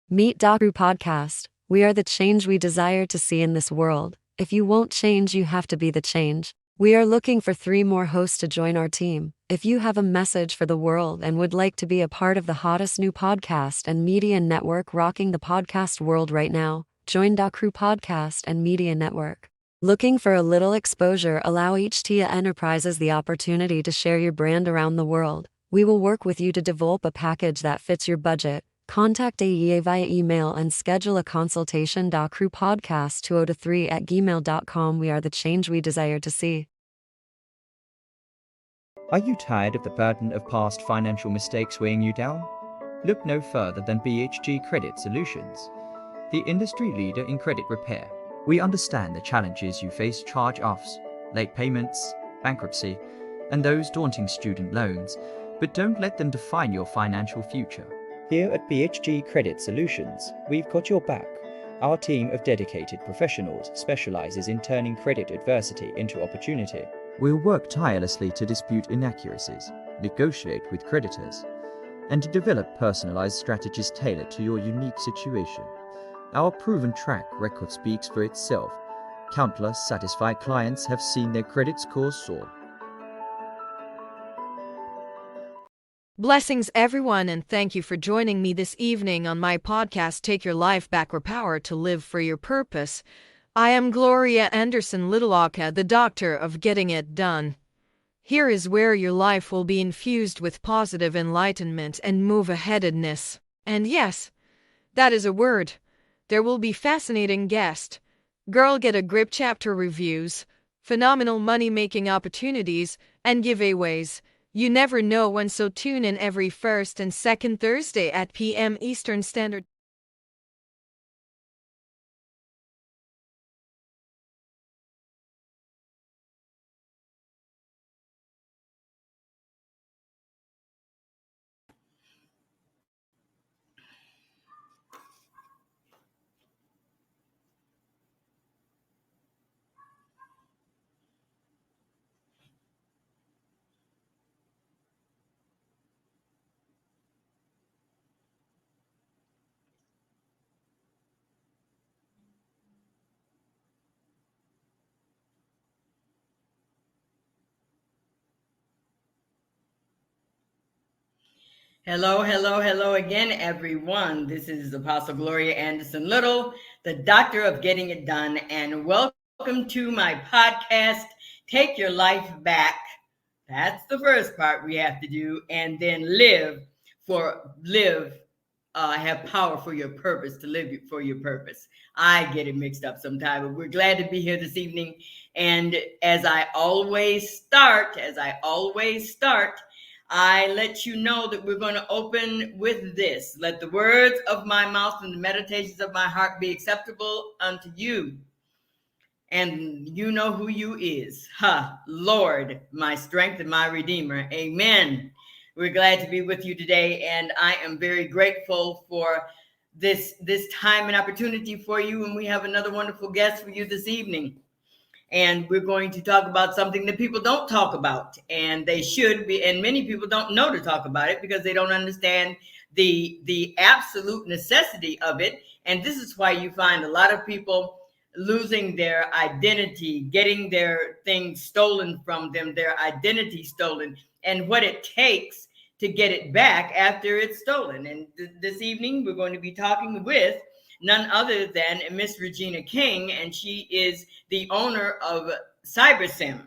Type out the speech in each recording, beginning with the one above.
Meet Daku Podcast. We are the change we desire to see in this world. If you won't change, you have to be the change. We are looking for 3 more hosts to join our team. If you have a message for the world and would like to be a part of the hottest new podcast and media network rocking the podcast world right now, join Daku Podcast and Media Network. Looking for a little exposure? Allow each TIA Enterprises the opportunity to share your brand around the world. We will work with you to develop a package that fits your budget. Contact AEA via email and schedule a consultation. Crewpodcast 2023@gmail.com. We are the change we desire to see. Are you tired of the burden of past financial mistakes weighing you down? Look no further than BHG Credit Solutions, the industry leader in credit repair. We understand the challenges you face: charge-offs, late payments, bankruptcy, and those daunting student loans, but don't let them define your financial future. Here at BHG Credit Solutions, we've got your back. Our team of dedicated professionals specializes in turning credit adversity into opportunity. We'll work tirelessly to dispute inaccuracies, negotiate with creditors, and to develop personalized strategies tailored to your unique situation. Our proven track record speaks for itself. Countless satisfied clients have seen their credit scores soar. Blessings, everyone, and thank you for joining me this evening on my podcast, Take Your Life Back or Power to Live for Your Purpose. I am Gloria Anderson Littleoka, the doctor of getting it done. Here is where your life will be infused with positive enlightenment and move-aheadedness. And yes, that is a word. There will be fascinating guests, Girl Get a Grip chapter reviews, phenomenal money-making opportunities, and giveaways. You never know when, so tune in every first and second Thursday at p.m. Eastern Standard. Hello, hello, hello again, everyone. This is Apostle Gloria Anderson Little, the doctor of getting it done, and welcome to my podcast, Take Your Life Back. That's the first part we have to do, and then have power for your purpose, to live for your purpose. I get it mixed up sometimes, but we're glad to be here this evening. And as I always start, I let you know that we're going to open with this. Let the words of my mouth and the meditations of my heart be acceptable unto you. And you know who you is. Lord, my strength and my redeemer. Amen. We're glad to be with you today, and I am very grateful for this time and opportunity for you. And we have another wonderful guest for you this evening. And we're going to talk about something that people don't talk about, and they should be, and many people don't know to talk about it because they don't understand the absolute necessity of it. And this is why you find a lot of people losing their identity, getting their things stolen from them, their identity stolen, and what it takes to get it back after it's stolen. And this evening we're going to be talking with none other than Miss Regina.King, and she is the owner of CyberSim.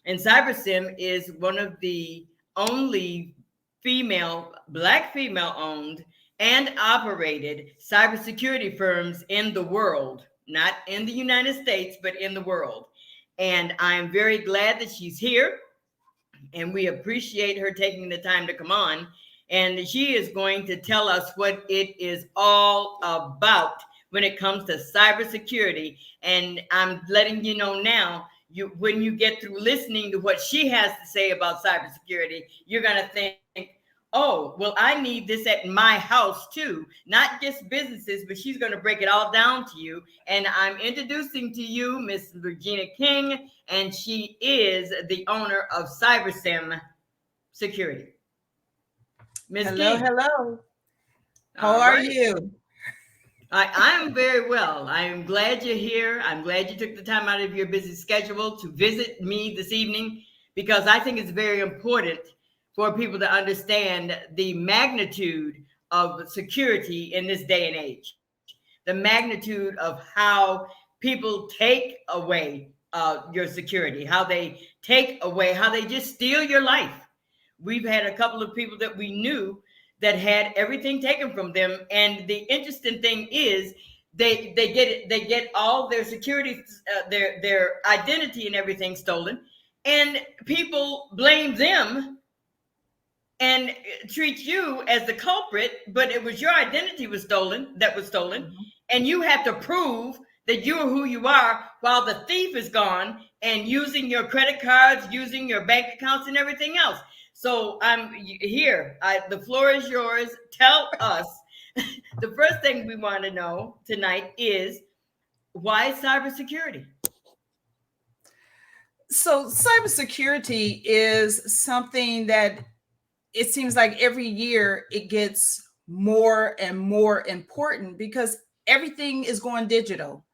And CyberSim is one of the only Black female owned and operated cybersecurity firms in the world, not in the United States, but in the world. And I'm very glad that she's here, and we appreciate her taking the time to come on. And she is going to tell us what it is all about when it comes to cybersecurity. And I'm letting you know now, when you get through listening to what she has to say about cybersecurity, you're going to think, oh, well, I need this at my house too, not just businesses, but she's going to break it all down to you. And I'm introducing to you Miss Regina.King, and she is the owner of CyberSim Security. Miss Hello, King. hello. How All are right. you? I'm very well. I am glad you're here. I'm glad you took the time out of your busy schedule to visit me this evening because I think it's very important for people to understand the magnitude of security in this day and age, the magnitude of how people take away your security, how they take away, how they just steal your life. We've had a couple of people that we knew that had everything taken from them, and the interesting thing is they get all their security, their identity and everything stolen, and people blame them and treat you as the culprit, but it was your identity was stolen, and you have to prove that you're who you are while the thief is gone and using your credit cards, using your bank accounts and everything else. So I'm here. The floor is yours. Tell us. The first thing we want to know tonight is why cybersecurity? So cybersecurity is something that it seems like every year it gets more and more important because everything is going digital.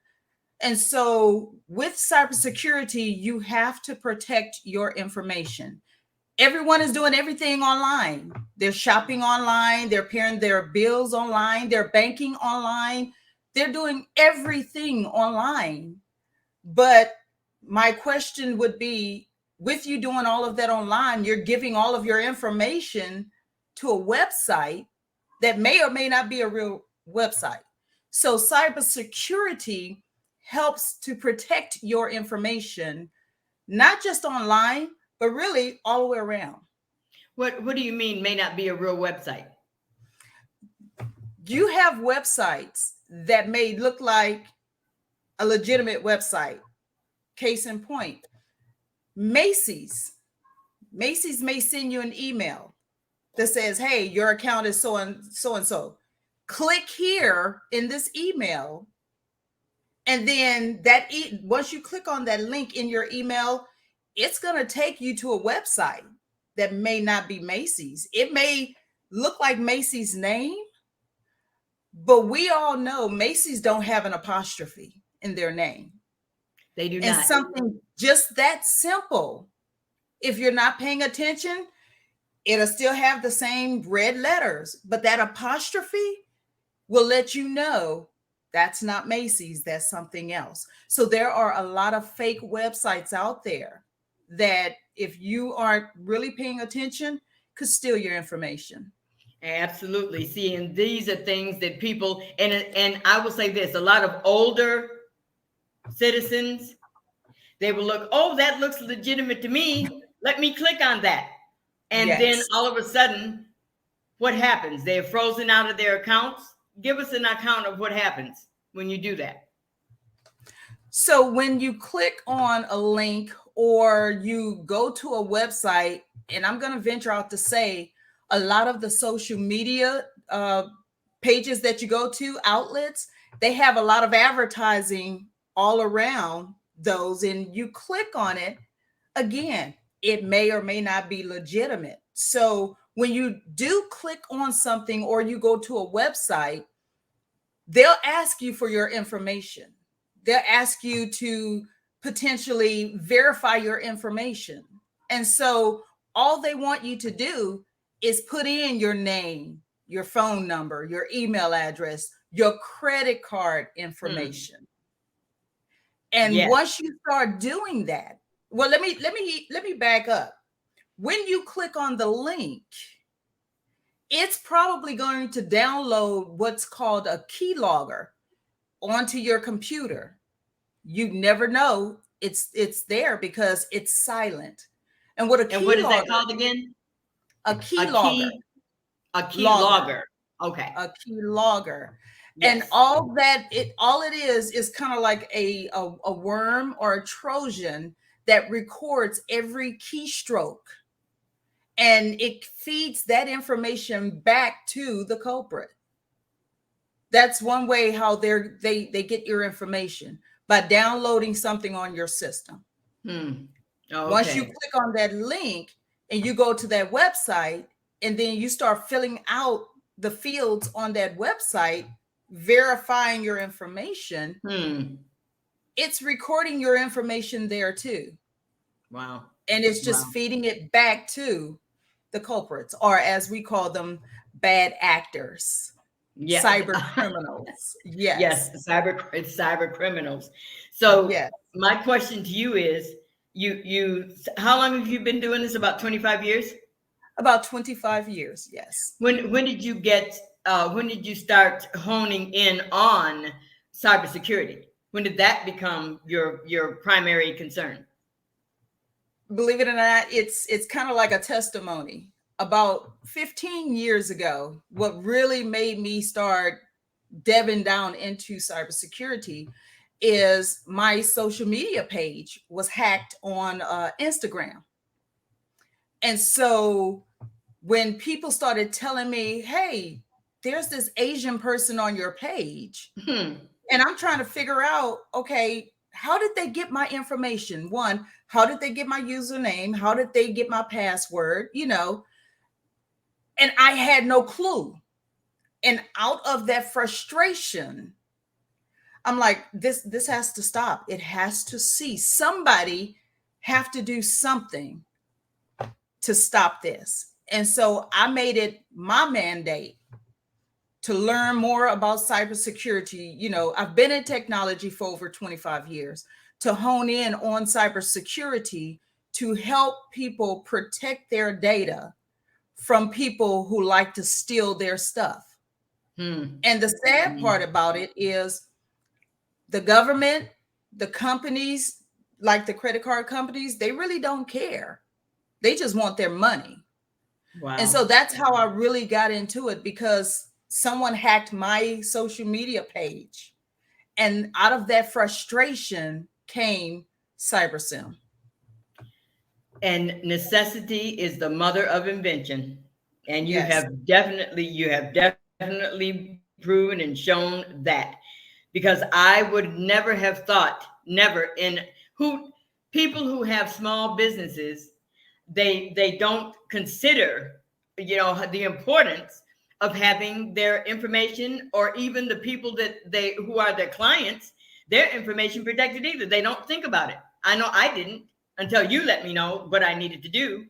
And so with cybersecurity, you have to protect your information. Everyone is doing everything online. They're shopping online, they're paying their bills online, they're banking online, they're doing everything online. But my question would be, with you doing all of that online, you're giving all of your information to a website that may or may not be a real website. So cybersecurity helps to protect your information, not just online, but really all the way around. What do you mean may not be a real website? You have websites that may look like a legitimate website. Case in point, Macy's may send you an email that says, hey, your account is so and so. Click here in this email. And then once you click on that link in your email, it's going to take you to a website that may not be Macy's. It may look like Macy's name, but we all know Macy's don't have an apostrophe in their name. They do and not. Something just that simple, if you're not paying attention, it'll still have the same red letters, but that apostrophe will let you know that's not Macy's, that's something else. So there are a lot of fake websites out there that if you aren't really paying attention, could steal your information. Absolutely. See, and these are things that people, and I will say this, a lot of older citizens, they will look, oh, that looks legitimate to me. Let me click on that. And Yes. then all of a sudden, what happens? They're frozen out of their accounts. Give us an account of what happens when you do that. So when you click on a link or you go to a website, and I'm going to venture out to say a lot of the social media pages that you go to, outlets, they have a lot of advertising all around those, and you click on it, again, it may or may not be legitimate. So when you do click on something or you go to a website, they'll ask you for your information. They'll ask you to potentially verify your information. And so all they want you to do is put in your name, your phone number, your email address, your credit card information. And Yes. once you start doing that, well, let me back up. When you click on the link, it's probably going to download what's called a keylogger onto your computer. You never know it's there because it's silent. And what what is that called again? A keylogger. A keylogger. Okay. A keylogger. Yes. And all it is kind of like a worm or a Trojan that records every keystroke. And it feeds that information back to the culprit. That's one way how they get your information, by downloading something on your system. Okay. Once you click on that link and you go to that website, and then you start filling out the fields on that website, verifying your information, Hmm. it's recording your information there too. Wow. And it's just Wow. feeding it back to the culprits, or as we call them, bad actors, Yes. cyber criminals. Yes. Yes. It's cyber criminals. So Yes. my question to you is, how long have you been doing this? About 25 years? About 25 years. Yes. When did you when did you start honing in on cybersecurity? When did that become your primary concern? Believe it or not, it's kind of like a testimony. About 15 years ago, what really made me start delving down into cybersecurity is my social media page was hacked on Instagram. And so when people started telling me, hey, there's this Asian person on your page, Hmm. and I'm trying to figure out, okay, how did they get my information? One, how did they get my username? How did they get my password? And I had no clue. And out of that frustration, I'm like, this has to stop. It has to cease. Somebody have to do something to stop this. And so I made it my mandate to learn more about cybersecurity. I've been in technology for over 25 years, to hone in on cybersecurity to help people protect their data from people who like to steal their stuff. And the sad part about it is the government, the companies, like the credit card companies, they really don't care. They just want their money. Wow. And so that's how I really got into it, because someone hacked my social media page. And out of that frustration came CyberSim. And necessity is the mother of invention. And you Yes. have definitely proven and shown that. Because I would never have thought, people who have small businesses, they don't consider, the importance of having their information, or even the people who are their clients, their information protected either. They don't think about it. I know I didn't until you let me know what I needed to do.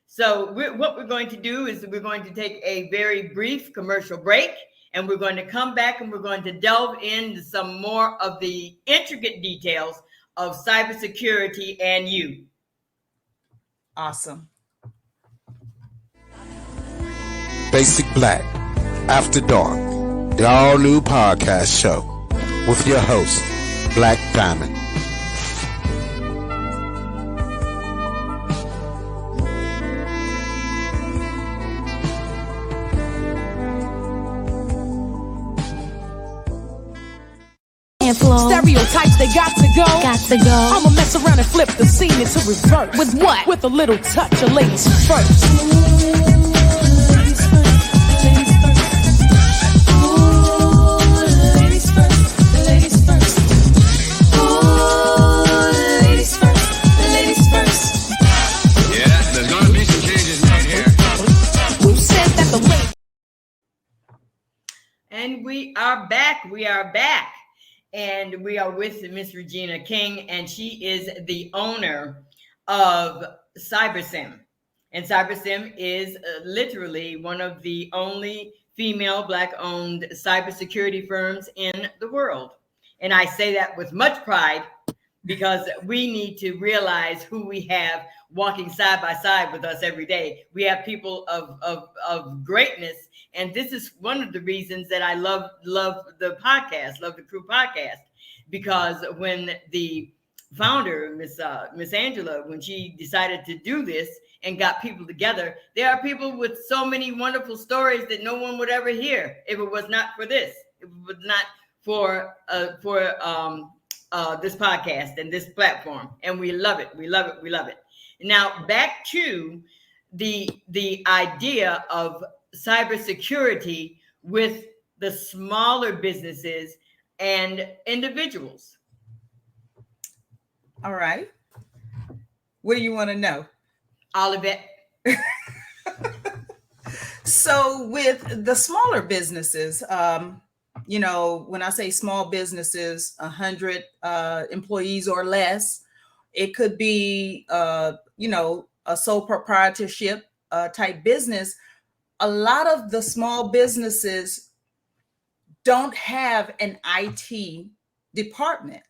So what we're going to do is we're going to take a very brief commercial break, and we're going to come back and we're going to delve into some more of the intricate details of cybersecurity and you. Awesome. Basic Black, After Dark, the all-new podcast show with your host, Black Diamond. Stereotypes, they got to go. I'ma mess around and flip the scene into reverse. With what? With a little touch of ladies first. And we are back. We are back. And we are with Miss Regina.King, and she is the owner of CyberSim. And CyberSim is literally one of the only female Black-owned cybersecurity firms in the world. And I say that with much pride, because we need to realize who we have walking side by side with us every day. We have people of greatness. And this is one of the reasons that I love the podcast, love the Crew podcast, because when the founder, Miss Angela, when she decided to do this and got people together, there are people with so many wonderful stories that no one would ever hear if it was not for this. If it was not for this podcast and this platform. And we love it. We love it. We love it. Now back to the idea of cybersecurity with the smaller businesses and individuals. All right. What do you want to know? All of it. So with the smaller businesses, When I say small businesses, 100 employees or less, it could be, a sole proprietorship type business. A lot of the small businesses don't have an IT department.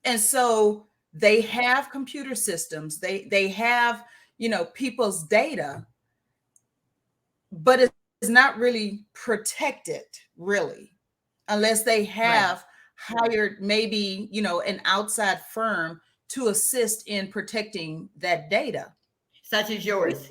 And so they have computer systems, they have, people's data, but it's not really protected, really, unless they Right. have hired maybe, an outside firm to assist in protecting that data. Such as yours.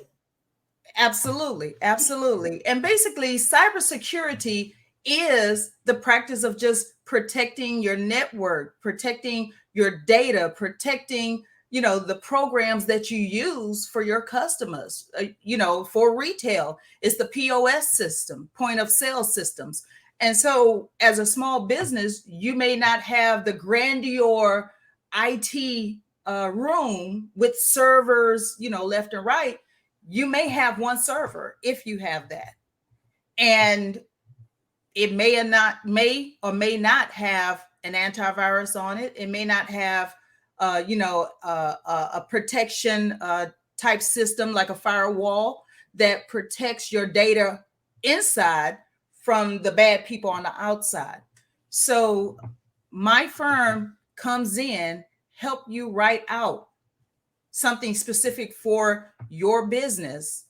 Absolutely, absolutely. And basically, cybersecurity is the practice of just protecting your network, protecting your data, protecting, the programs that you use for your customers. For retail, it's the POS system, point of sale systems. And so, as a small business, you may not have the grandeur IT room with servers, left and right. You may have one server if you have that, and it may or may not have an antivirus on it. It may not have a protection type system like a firewall that protects your data inside from the bad people on the outside. So my firm comes in, help you write out something specific for your business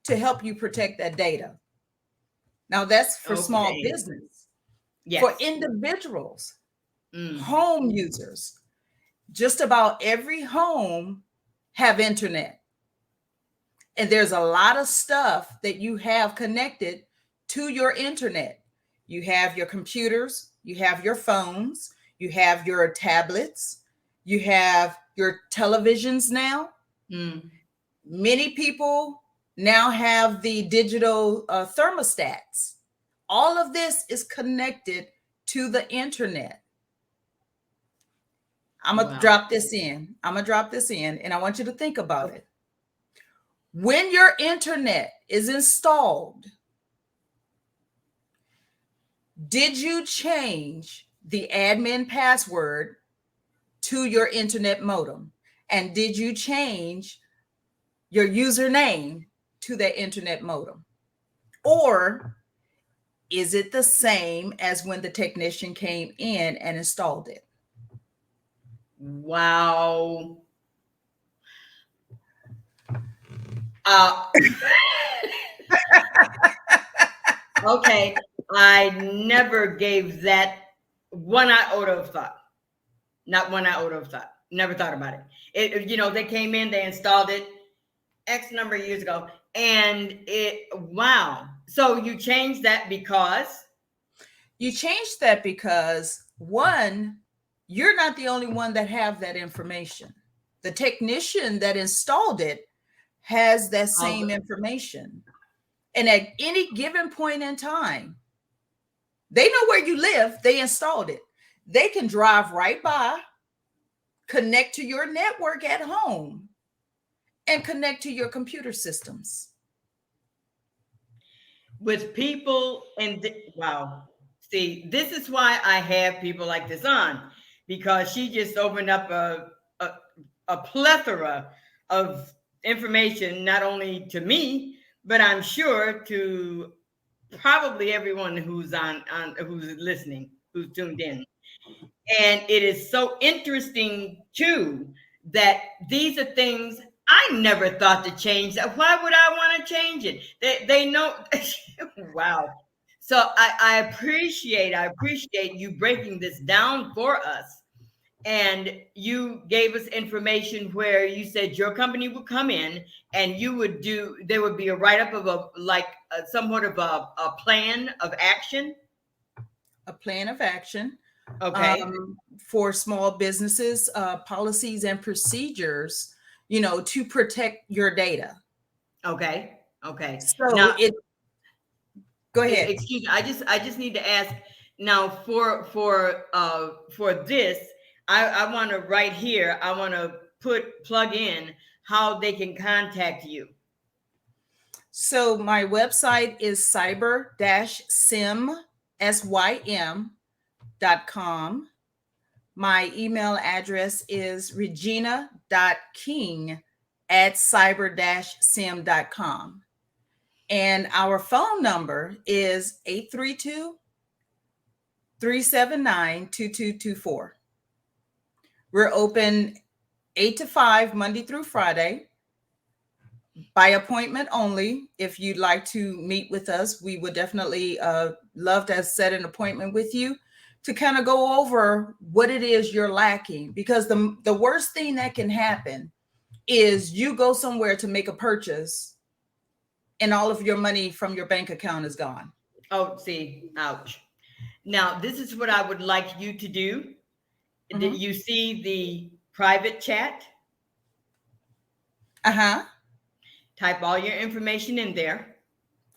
to help you protect that data. Now that's for small Okay. business. Yes. For individuals, home users, just about every home have internet. And there's a lot of stuff that you have connected to your internet. You have your computers, you have your phones, you have your tablets, you have your televisions now. Many people now have the digital thermostats. All of this is connected to the internet. I'm going to drop this in. And I want you to think about it. When your internet is installed, did you change the admin password to your internet modem? And did you change your username to that internet modem? Or is it the same as when the technician came in and installed it? Wow. Okay. I never gave that one iota of thought. Not one iota of thought. Never thought about it. They came in, they installed it X number of years ago. And wow. So you changed that because? You changed that because, one, you're not the only one that have that information. The technician that installed it has that same information. And at any given point in time, they know where you live. They installed it. They can drive right by, connect to your network at home, and connect to your computer systems. With people, and wow. See, this is why I have people like this on, because she just opened up a plethora of information, not only to me, but I'm sure to probably everyone who's on who's listening, who's tuned in. And it is so interesting too that these are things I never thought to change. Why would I want to change it? They know. Wow. So I appreciate you breaking this down for us. And you gave us information where you said your company would come in and there would be a write-up of somewhat of a plan of action. A plan of action. Okay. For small businesses, policies and procedures, to protect your data. Okay. So now, go ahead. Excuse me. I just need to ask now for this. I want to right here. I want to plug in how they can contact you. So my website is cyber-sim.com. SYM.com. My email address is Regina.King at cyber-sim.com. And our phone number is 832-379-2224. We're open 8 to 5, Monday through Friday, by appointment only. If you'd like to meet with us, we would definitely love to set an appointment with you to kind of go over what it is you're lacking. Because the worst thing that can happen is you go somewhere to make a purchase and all of your money from your bank account is gone. Oh, see, ouch. Now, this is what I would like you to do. Mhm. You see the private chat? Uh-huh. Type all your information in there.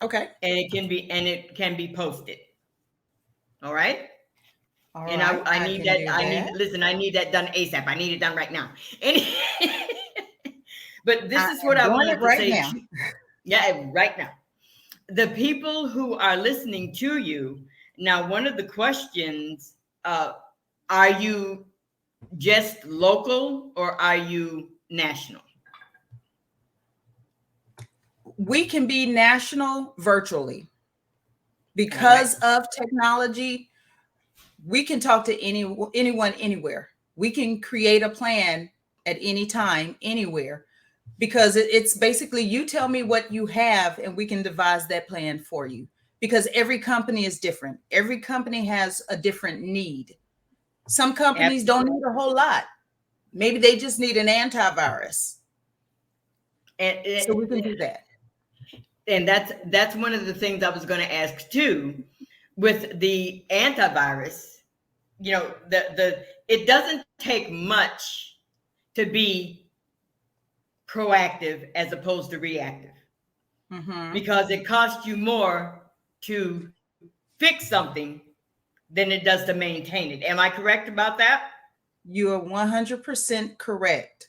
Okay. And it can be posted. All right? All And right. I need can that. do I that. need that done ASAP. I need it done right now. But this I is what am I doing wanted it to right say. now. Yeah, right now. The people who are listening to you now, one of the questions: are you just local or are you national? We can be national virtually. Because of technology, we can talk to anyone anywhere. We can create a plan at any time, anywhere, because it's basically you tell me what you have and we can devise that plan for you. Because every company is different. Every company has a different need. Some companies don't need a whole lot. Maybe they just need an antivirus. So we can do that. And that's one of the things I was going to ask too. With the antivirus, you know, it doesn't take much to be proactive as opposed to reactive, because it costs you more to fix something than it does to maintain it. Am I correct about that? You are 100% correct.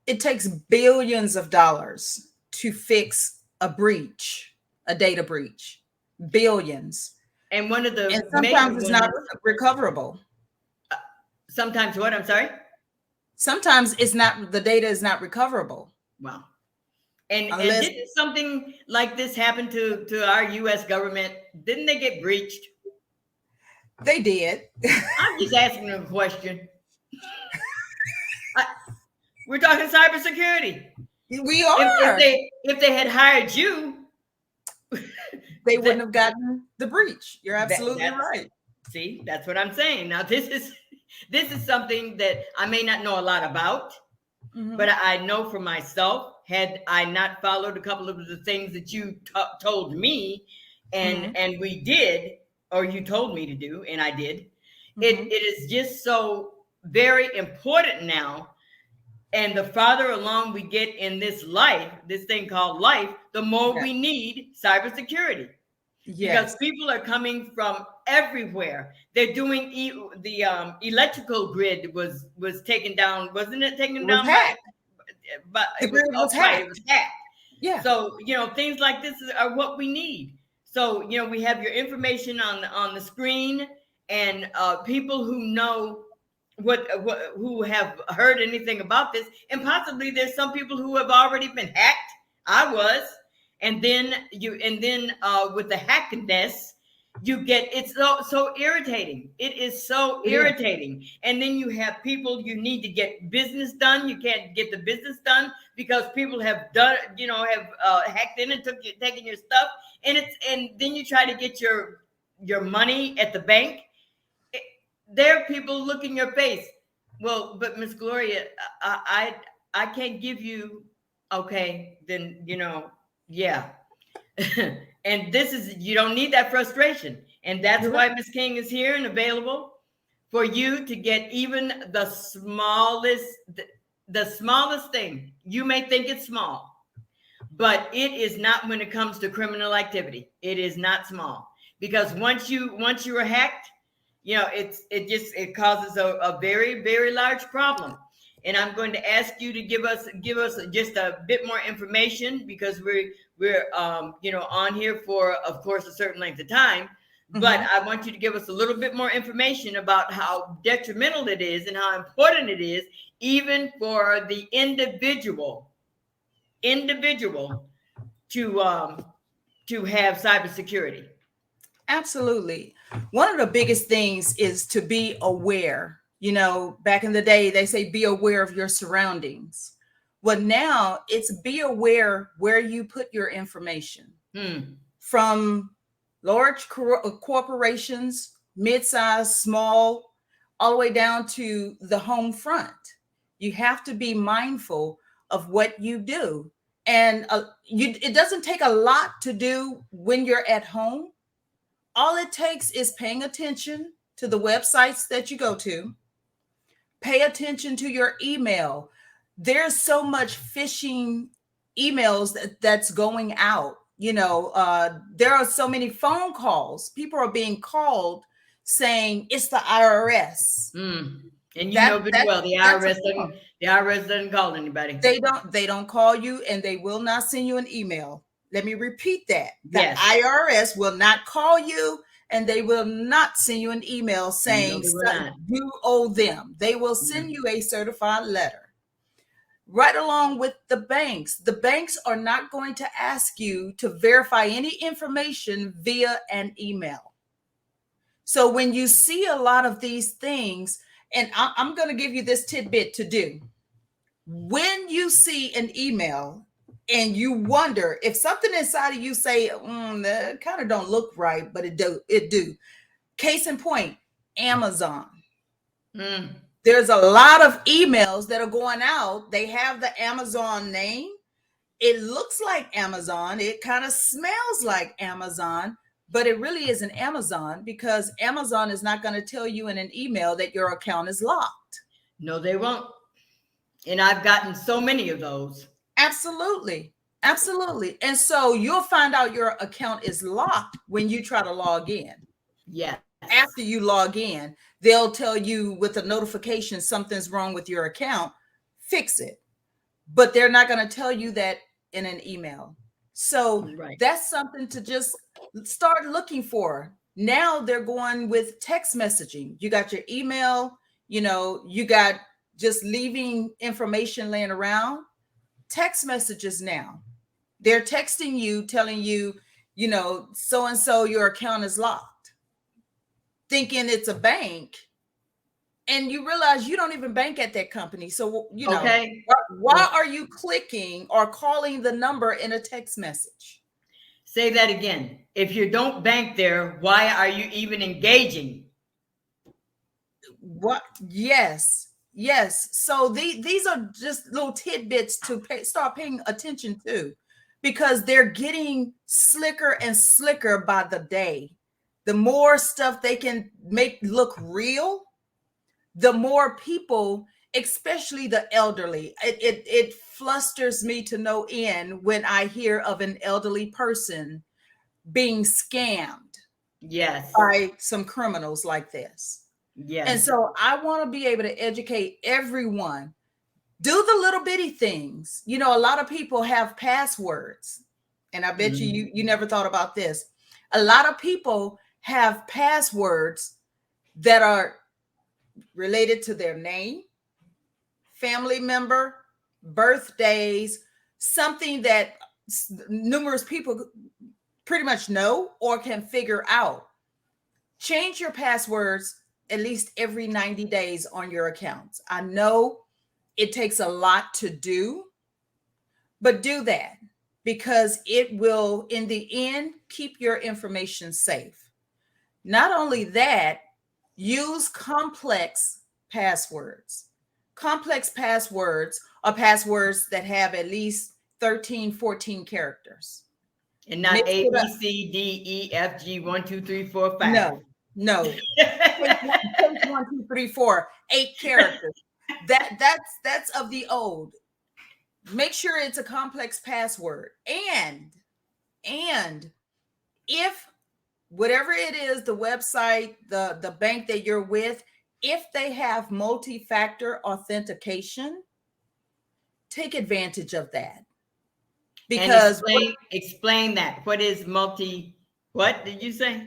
It takes billions of dollars to fix a breach, a data breach. Billions. And one of the And major sometimes it's not ones, recoverable. sometimes what? I'm sorry? Sometimes the data is not recoverable. Wow. And Unless didn't something like this happen to our U.S. government? Didn't they get breached? they did. I'm just asking a question. We're talking cybersecurity. We are. If they had hired you, they wouldn't have gotten the breach. You're absolutely right. See, that's what I'm saying. Now, this is something that I may not know a lot about, but I know for myself, had I not followed a couple of the things that you told me, and we did, or you told me to do, and I did, it is just so very important now. And the farther along we get in this life, this thing called life, the more we need cybersecurity. Because people are coming from everywhere. They're doing the electrical grid was taken down, wasn't it? Taken down but it was hacked. It was hacked. Yeah. So things like this are what we need. So we have your information on the screen, and people who know who have heard anything about this, and possibly there's some people who have already been hacked. I was. And then with the hackness, you get, it's so irritating. It is so irritating. And then you have people, you need to get business done. You can't get the business done because people have done, hacked in and taken your stuff. And then you try to get your money at the bank. There are people looking your face. Well, but Miss Gloria, I can't give you. Okay, then yeah. And this is, you don't need that frustration. And that's why Miss King is here and available for you to get even the smallest thing. You may think it's small, but it is not when it comes to criminal activity. It is not small, because once you are hacked, it causes a very, very large problem. And I'm going to ask you to give us just a bit more information, because we're on here for, of course, a certain length of time. But I want you to give us a little bit more information about how detrimental it is and how important it is, even for the individual to have cybersecurity. Absolutely. One of the biggest things is to be aware. You know, back in the day, they say be aware of your surroundings. Well, now it's be aware where you put your information. From large corporations, mid-sized, small, all the way down to the home front. You have to be mindful of what you do. And it doesn't take a lot to do when you're at home. All it takes is paying attention to the websites that you go to. Pay attention to your email. There's so much phishing emails that's going out. You know, there are so many phone calls. People are being called saying it's the IRS. And you know very well the IRS doesn't call anybody. They don't call you, and they will not send you an email. Let me repeat that. The IRS will not call you, and they will not send you an email saying you owe them. They will send you a certified letter. Right along with the banks. The banks are not going to ask you to verify any information via an email. So when you see a lot of these things, and I'm going to give you this tidbit to do. When you see an email and you wonder if something inside of you say, that kind of don't look right, but it do. Case in point, Amazon. There's a lot of emails that are going out. They have the Amazon name. It looks like Amazon. It kind of smells like Amazon, but it really isn't Amazon, because Amazon is not going to tell you in an email that your account is locked. No, they won't. And I've gotten so many of those. Absolutely. Absolutely. And so you'll find out your account is locked when you try to log in. Yeah. After you log in, they'll tell you with a notification something's wrong with your account, fix it. But they're not going to tell you that in an email. So that's something to just start looking for. Now they're going with text messaging. You got your email, you got just leaving information laying around. Text messages now. They're texting you, telling you, so-and-so, your account is locked, thinking it's a bank. And you realize you don't even bank at that company. So, why are you clicking or calling the number in a text message? Say that again. If you don't bank there, why are you even engaging? What? Yes. So these are just little tidbits to start paying attention to, because they're getting slicker and slicker by the day. The more stuff they can make look real, the more people, especially the elderly, it flusters me to no end when I hear of an elderly person being scammed by some criminals like this. And so I want to be able to educate everyone. Do the little bitty things. A lot of people have passwords, and I bet you never thought about this. A lot of people have passwords that are related to their name, family member, birthdays, something that numerous people pretty much know or can figure out. Change your passwords at least every 90 days on your accounts. I know it takes a lot to do, but do that, because it will, in the end, keep your information safe. Not only that, use complex passwords. Complex passwords are passwords that have at least 13, 14 characters. And not A, B, C, D, E, F, G, 1, 2, 3, 4, 5. No. 1, 2, 3, 4, 8 characters. That's of the old. Make sure it's a complex password. And if whatever it is, the website, the bank that you're with, if they have multi-factor authentication, take advantage of that. Because explain that. What is multi-factor What did you say?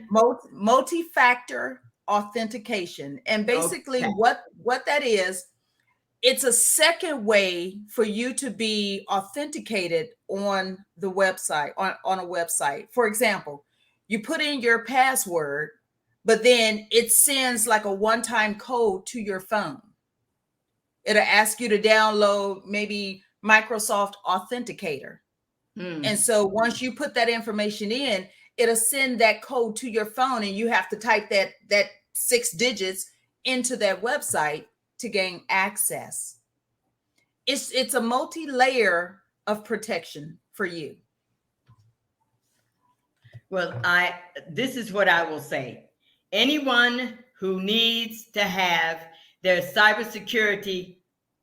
Multi-factor authentication. And basically Okay. what that is, it's a second way for you to be authenticated on the website, on a website. For example, you put in your password, but then it sends like a one-time code to your phone. It'll ask you to download maybe Microsoft Authenticator. And so once you put that information in, it'll send that code to your phone, and you have to type that 6 digits into that website to gain access. It's a multi-layer of protection for you. Well, this is what I will say. Anyone who needs to have their cybersecurity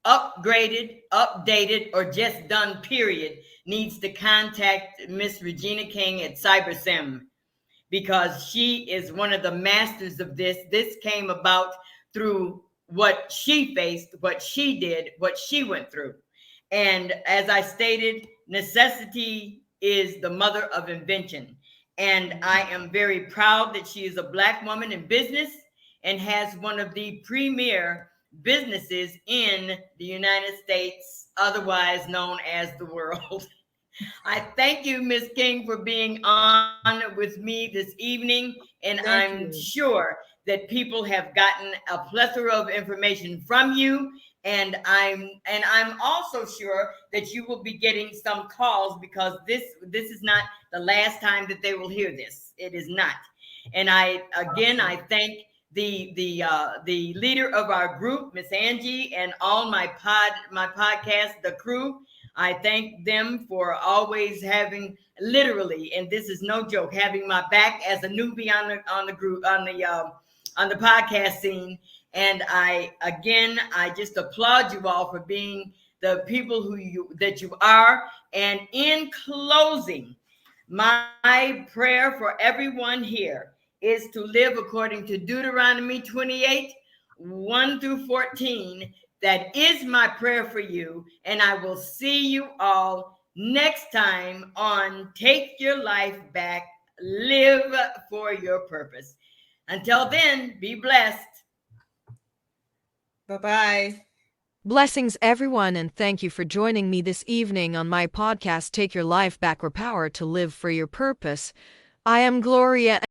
upgraded, updated, or just done, period, needs to contact Miss Regina.King at CyberSim, because she is one of the masters of this. This came about through what she faced, what she did, what she went through. And as I stated, necessity is the mother of invention. And I am very proud that she is a Black woman in business and has one of the premier businesses in the United States, otherwise known as the world. I thank you, Miss King, for being on with me this evening. And I'm sure that people have gotten a plethora of information from you. And I'm also sure that you will be getting some calls, because this is not the last time that they will hear this. It is not. And I thank the leader of our group, Miss Angie, and all my podcast, the crew. I thank them for always having, literally, and this is no joke, having my back as a newbie on the group, on the podcast scene. And I just applaud you all for being the people that you are. And in closing, my prayer for everyone here is to live according to Deuteronomy 28, 1-14. That is my prayer for you. And I will see you all next time on Take Your Life Back, Live for Your Purpose. Until then, be blessed. Bye-bye. Blessings, everyone, and thank you for joining me this evening on my podcast, Take Your Life Back, or Power to Live for Your Purpose. I am Gloria.